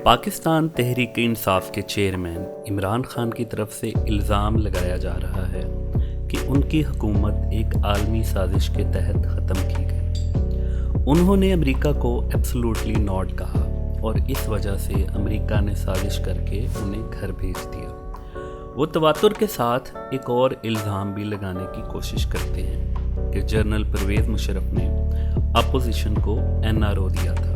پاکستان تحریک انصاف کے چیئرمین عمران خان کی طرف سے الزام لگایا جا رہا ہے کہ ان کی حکومت ایک عالمی سازش کے تحت ختم کی گئی۔ انہوں نے امریکہ کو ایبسولوٹلی ناٹ کہا اور اس وجہ سے امریکہ نے سازش کر کے انہیں گھر بھیج دیا۔ وہ تواتر کے ساتھ ایک اور الزام بھی لگانے کی کوشش کرتے ہیں کہ جنرل پرویز مشرف نے اپوزیشن کو NRO دیا تھا۔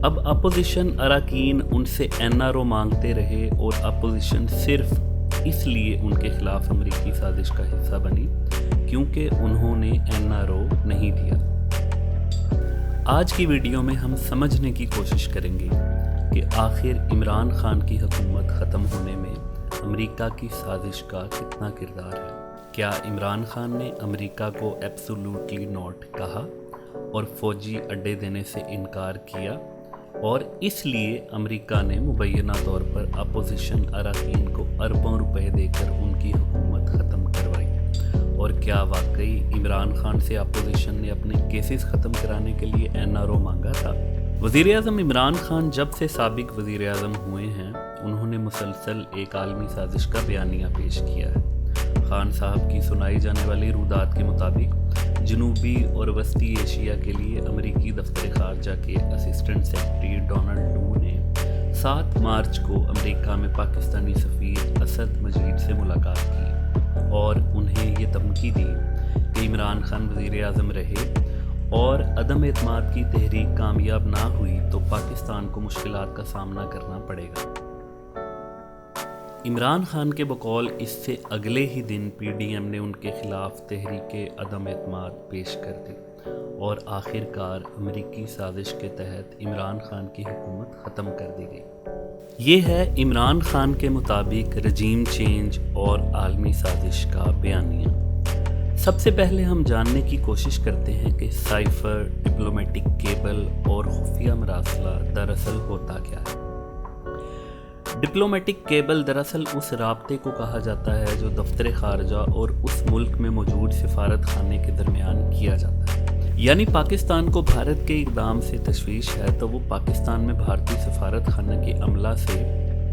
اب اپوزیشن اراکین ان سے NRO مانگتے رہے اور اپوزیشن صرف اس لیے ان کے خلاف امریکی سازش کا حصہ بنی کیونکہ انہوں نے NRO نہیں دیا۔ آج کی ویڈیو میں ہم سمجھنے کی کوشش کریں گے کہ آخر عمران خان کی حکومت ختم ہونے میں امریکہ کی سازش کا کتنا کردار ہے۔ کیا عمران خان نے امریکہ کو ایبسولوٹلی ناٹ کہا اور فوجی اڈے دینے سے انکار کیا اور اس لیے امریکہ نے مبینہ طور پر اپوزیشن اراکین کو اربوں روپے دے کر ان کی حکومت ختم کروائی؟ اور کیا واقعی عمران خان سے اپوزیشن نے اپنے کیسز ختم کرانے کے لیے NRO مانگا تھا؟ وزیر اعظم عمران خان جب سے سابق وزیر اعظم ہوئے ہیں انہوں نے مسلسل ایک عالمی سازش کا بیانیہ پیش کیا ہے۔ خان صاحب کی سنائی جانے والی رودات کے مطابق جنوبی اور وسطی ایشیا کے لیے امریکی دفتر خارجہ کے اسسٹنٹ سیکرٹری ڈونلڈ لو نے 7 مارچ کو امریکہ میں پاکستانی سفیر اسد مجید سے ملاقات کی اور انہیں یہ دھمکی دی کہ عمران خان وزیر اعظم رہے اور عدم اعتماد کی تحریک کامیاب نہ ہوئی تو پاکستان کو مشکلات کا سامنا کرنا پڑے گا۔ عمران خان کے بقول اس سے اگلے ہی دن PDM نے ان کے خلاف تحریک عدم اعتماد پیش کر دی اور آخرکار امریکی سازش کے تحت عمران خان کی حکومت ختم کر دی گئی۔ یہ ہے عمران خان کے مطابق رجیم چینج اور عالمی سازش کا بیانیہ۔ سب سے پہلے ہم جاننے کی کوشش کرتے ہیں کہ سائفر، ڈپلومیٹک کیبل اور خفیہ مراسلہ دراصل ہوتا کیا ہے۔ ڈپلومیٹک کیبل دراصل اس رابطے کو کہا جاتا ہے جو دفتر خارجہ اور اس ملک میں موجود سفارت خانے کے درمیان کیا جاتا ہے۔ یعنی پاکستان کو بھارت کے اقدام سے تشویش ہے تو وہ پاکستان میں بھارتی سفارت خانہ کے عملہ سے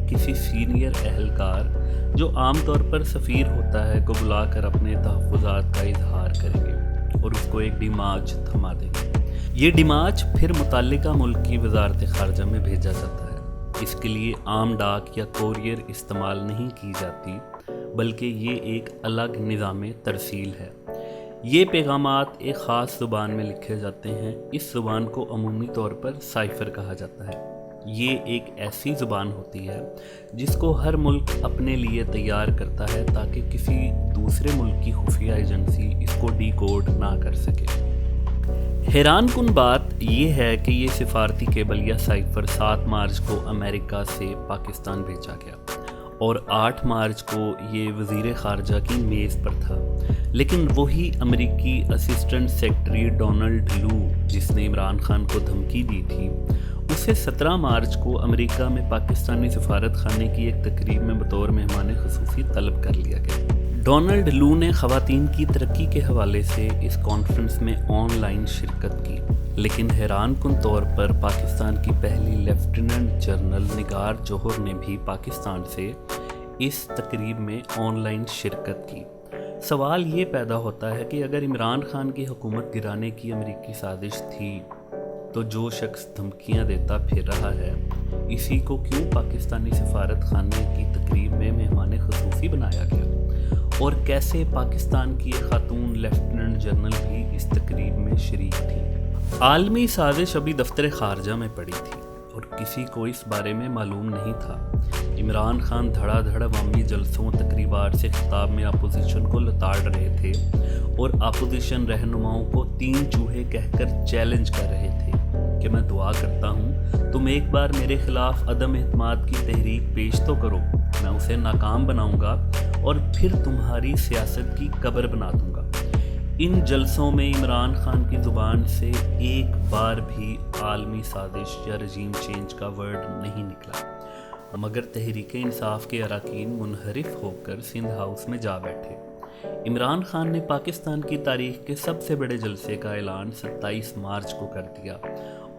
کسی سینئر اہلکار جو عام طور پر سفیر ہوتا ہے کو بلا کر اپنے تحفظات کا اظہار کریں گے اور اس کو ایک ڈیمارچ تھما دیں گے۔ یہ ڈیمارچ پھر متعلقہ ملک کی وزارت خارجہ میں بھیجا جاتا ہے۔ اس کے لیے عام ڈاک یا کوریئر استعمال نہیں کی جاتی بلکہ یہ ایک الگ نظام ترسیل ہے۔ یہ پیغامات ایک خاص زبان میں لکھے جاتے ہیں۔ اس زبان کو عمومی طور پر سائفر کہا جاتا ہے۔ یہ ایک ایسی زبان ہوتی ہے جس کو ہر ملک اپنے لیے تیار کرتا ہے تاکہ کسی دوسرے ملک کی خفیہ ایجنسی اس کو ڈی کوڈ نہ کر سکے۔ حیران کن بات یہ ہے کہ یہ سفارتی کیبل یا سائفر 7 مارچ کو امریکہ سے پاکستان بھیجا گیا اور 8 مارچ کو یہ وزیر خارجہ کی میز پر تھا، لیکن وہی امریکی اسسٹنٹ سیکرٹری ڈونلڈ لو جس نے عمران خان کو دھمکی دی تھی اسے 17 مارچ کو امریکہ میں پاکستانی سفارت خانے کی ایک تقریب میں بطور مہمان خصوصی طلب کر لیا گیا۔ ڈونلڈ لو نے خواتین کی ترقی کے حوالے سے اس کانفرنس میں آن لائن شرکت کی، لیکن حیران کن طور پر پاکستان کی پہلی لیفٹیننٹ جنرل نگار جوہر نے بھی پاکستان سے اس تقریب میں آن لائن شرکت کی۔ سوال یہ پیدا ہوتا ہے کہ اگر عمران خان کی حکومت گرانے کی امریکی سازش تھی تو جو شخص دھمکیاں دیتا پھر رہا ہے اسی کو کیوں پاکستانی سفارت خانے کی تقریب میں مہمان خصوصی بنایا گیا؟ اور کیسے پاکستان کی ایک خاتون لیفٹیننٹ جنرل بھی اس تقریب میں شریک تھی؟ عالمی سازش ابھی دفتر خارجہ میں پڑی تھی اور کسی کو اس بارے میں معلوم نہیں تھا۔ عمران خان دھڑا دھڑ عوامی جلسوں تقریبات سے خطاب میں اپوزیشن کو لتاڑ رہے تھے اور اپوزیشن رہنماؤں کو 3 چوہے کہہ کر چیلنج کر رہے تھے کہ میں دعا کرتا ہوں تم ایک بار میرے خلاف عدم اعتماد کی تحریک پیش تو کرو، میں اسے ناکام بناؤں گا اور پھر تمہاری سیاست کی قبر بنا دوں گا۔ ان جلسوں میں عمران خان کی زبان سے ایک بار بھی عالمی سازش یا رجیم چینج کا ورڈ نہیں نکلا، مگر تحریک انصاف کے اراکین منحرف ہو کر سندھ ہاؤس میں جا بیٹھے۔ عمران خان نے پاکستان کی تاریخ کے سب سے بڑے جلسے کا اعلان 27 مارچ کو کر دیا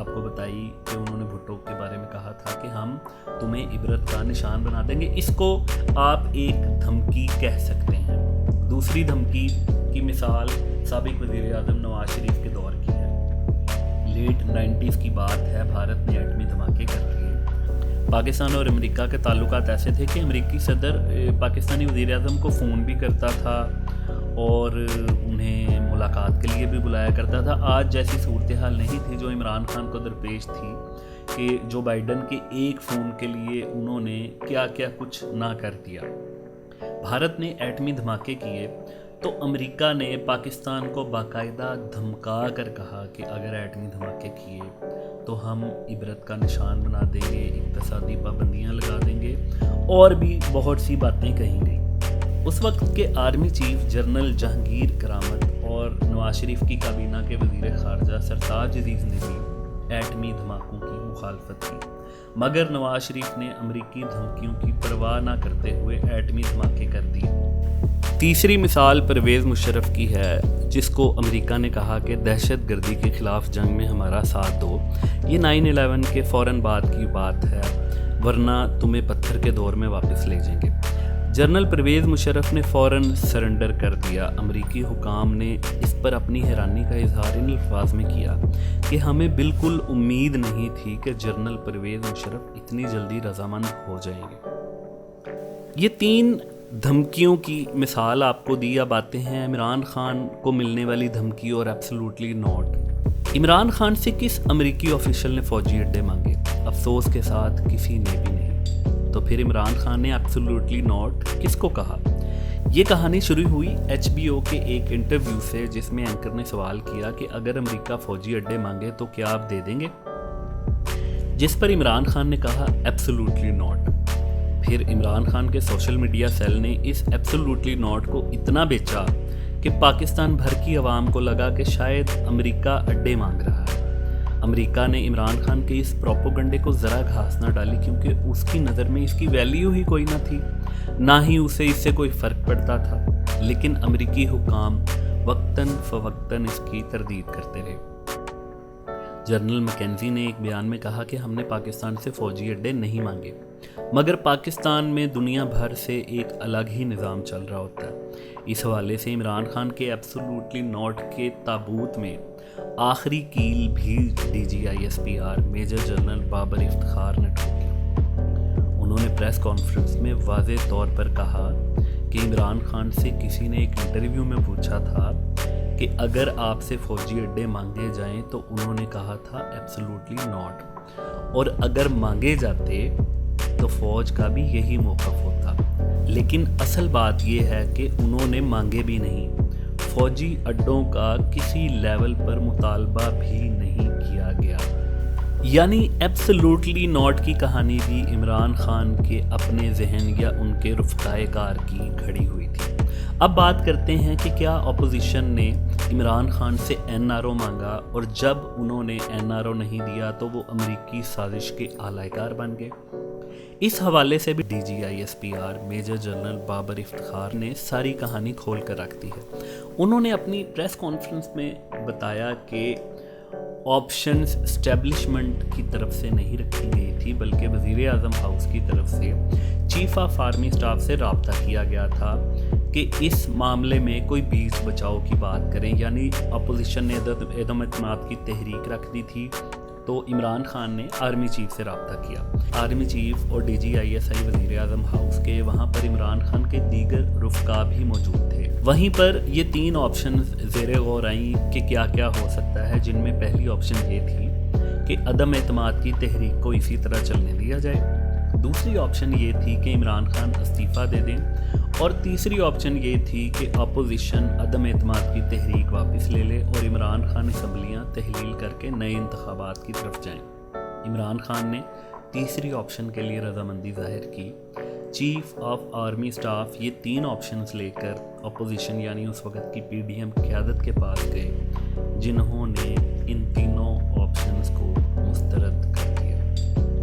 آپ کو بتائی کہ انہوں نے بھٹو کے بارے میں کہا تھا کہ ہم تمہیں عبرت کا نشان بنا دیں گے، اس کو آپ ایک دھمکی کہہ سکتے ہیں۔ دوسری دھمکی کی مثال سابق وزیر اعظم نواز شریف کے دور کی ہے۔ لیٹ 90s کی بات ہے، بھارت نے ایٹمی دھماکے کر دیے۔ پاکستان اور امریکہ کے تعلقات ایسے تھے کہ امریکی صدر پاکستانی وزیر اعظم کو فون بھی کرتا تھا اور انہیں ملاقات کے لیے بھی بلایا کرتا تھا۔ آج جیسی صورتحال نہیں تھی جو عمران خان کو درپیش تھی کہ جو بائیڈن کے ایک فون کے لیے انہوں نے کیا کیا کچھ نہ کر دیا۔ بھارت نے ایٹمی دھماکے کیے تو امریکہ نے پاکستان کو باقاعدہ دھمکا کر کہا کہ اگر ایٹمی دھماکے کیے تو ہم عبرت کا نشان بنا دیں گے، اقتصادی پابندیاں لگا دیں گے، اور بھی بہت سی باتیں کہیں گئی۔ اس وقت کے آرمی چیف جنرل جہانگیر کرامت اور نواز شریف کی کابینہ کے وزیر خارجہ سرتاج عزیز نے بھی ایٹمی دھماکوں کی مخالفت کی، مگر نواز شریف نے امریکی دھمکیوں کی پرواہ نہ کرتے ہوئے ایٹمی دھماکے کر دیے۔ تیسری مثال پرویز مشرف کی ہے، جس کو امریکہ نے کہا کہ دہشت گردی کے خلاف جنگ میں ہمارا ساتھ دو، یہ 9/11 کے فوراً بعد کی بات ہے، ورنہ تمہیں پتھر کے دور میں واپس لے جائیں گے۔ جنرل پرویز مشرف نے فوراً سرنڈر کر دیا۔ امریکی حکام نے اس پر اپنی حیرانی کا اظہار ان الفاظ میں کیا کہ ہمیں بالکل امید نہیں تھی کہ جنرل پرویز مشرف اتنی جلدی رضامند ہو جائیں گے۔ یہ 3 دھمکیوں کی مثال آپ کو دی۔ اب آتے ہیں عمران خان کو ملنے والی دھمکی اور ایبسولوٹلی ناٹ۔ عمران خان سے کس امریکی آفیشل نے فوجی اڈے مانگے؟ افسوس کے ساتھ کسی نے بھی نہیں۔ تو پھر عمران خان نے ایبسولوٹلی ناٹ کس کو کہا؟ یہ کہانی شروع ہوئی HBO کے ایک انٹرویو سے، جس میں اینکر نے سوال کیا کہ اگر امریکہ فوجی اڈے مانگے تو کیا آپ دے دیں گے؟ جس پر عمران خان نے کہا ایبسولوٹلی ناٹ۔ پھر عمران خان کے سوشل میڈیا سیل نے اس ایبسولوٹلی ناٹ کو اتنا بیچا کہ پاکستان بھر کی عوام کو لگا کہ شاید امریکہ اڈے مانگ رہا ہے۔ امریکہ نے عمران خان کے اس پروپیگنڈے کو ذرا گھاس نہ ڈالی، کیونکہ اس کی نظر میں اس کی ویلیو ہی کوئی نہ تھی، نہ ہی اسے اس سے کوئی فرق پڑتا تھا۔ لیکن امریکی حکام وقتاً فوقتاً اس کی تردید کرتے رہے۔ جنرل مکینزی نے ایک بیان میں کہا کہ ہم نے پاکستان سے فوجی اڈے نہیں مانگے، مگر پاکستان میں دنیا بھر سے ایک الگ ہی نظام چل رہا ہوتا ہے۔ اس حوالے سے عمران خان کے ایبسولوٹلی ناٹ کے تابوت میں آخری کیل بھی DGISPR major general Babar Iftikhar نے ٹھوکی۔ انہوں نے پریس کانفرنس میں واضح طور پر کہا کہ عمران خان سے کسی نے ایک انٹرویو میں پوچھا تھا کہ اگر آپ سے فوجی اڈے مانگے جائیں تو انہوں نے کہا تھا ایبسولوٹلی ناٹ، اور اگر مانگے جاتے تو فوج کا بھی یہی موقف ہوتا۔ لیکن اصل بات یہ ہے کہ انہوں نے مانگے بھی نہیں، فوجی اڈوں کا کسی لیول پر مطالبہ بھی نہیں کیا گیا۔ یعنی ایبسولوٹلی ناٹ کی کہانی بھی عمران خان کے اپنے ذہن یا ان کے رفقائے کار کی گھڑی ہوئی تھی۔ اب بات کرتے ہیں کہ کیا اپوزیشن نے عمران خان سے NRO مانگا، اور جب انہوں نے NRO نہیں دیا تو وہ امریکی سازش کے آلہ کار بن گئے۔ اس حوالے سے بھی DGISPR major general Babar Iftikhar نے ساری کہانی کھول کر رکھ دی ہے۔ انہوں نے اپنی پریس کانفرنس میں بتایا کہ آپشنز اسٹیبلشمنٹ کی طرف سے نہیں رکھی گئی تھی، بلکہ وزیر اعظم ہاؤس کی طرف سے چیف آف آرمی سٹاف سے رابطہ کیا گیا تھا کہ اس معاملے میں کوئی بیچ بچاؤ کی بات کریں۔ یعنی اپوزیشن نے عدم اعتماد کی تحریک رکھ دی تھی، تو عمران خان نے آرمی چیف سے رابطہ کیا۔ آرمی چیف اور DGISI وزیر اعظم ہاؤس کے وہاں پر عمران خان کے دیگر رفقا بھی موجود تھے۔ وہیں پر یہ 3 آپشنز زیر غور آئیں کہ کیا کیا ہو سکتا ہے، جن میں پہلی آپشن یہ تھی کہ عدم اعتماد کی تحریک کو اسی طرح چلنے دیا جائے، دوسری آپشن یہ تھی کہ عمران خان استعفیٰ دے دیں، اور تیسری آپشن یہ تھی کہ اپوزیشن عدم اعتماد کی تحریک واپس لے لے اور عمران خان اسمبلیاں تحلیل کر کے نئے انتخابات کی طرف جائیں۔ عمران خان نے تیسری آپشن کے لیے رضامندی ظاہر کی۔ چیف آف آرمی سٹاف یہ 3 آپشنز لے کر اپوزیشن یعنی اس وقت کی PDM قیادت کے پاس گئے، جنہوں نے ان تینوں آپشنز کو مسترد کر دیا۔